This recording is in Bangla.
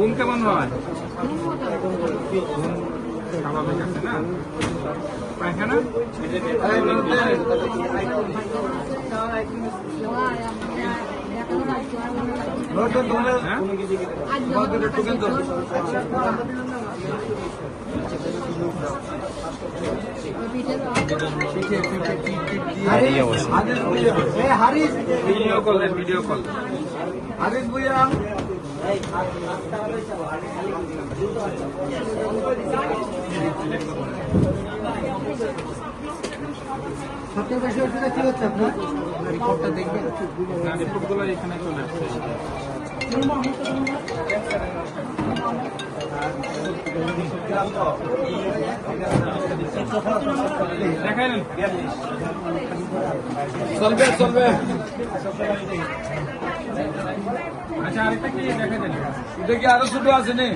ঘুম কেমন হয়? স্বাভাবিক আছে না? পায়খানা? ভিডিও কল ভিডিও কল হারিস ভুইয়া সবচেয়ে বেশি অসুবিধা কি হচ্ছে আপনার? রিপোর্টটা দেখবেন। রিপোর্টগুলো এখানে চলে আসছে। দেখাইলেন চলবে চলবে। আচ্ছা আরেকটা কি দেখা যায়? এটা কি আরো ছোট আছে নি?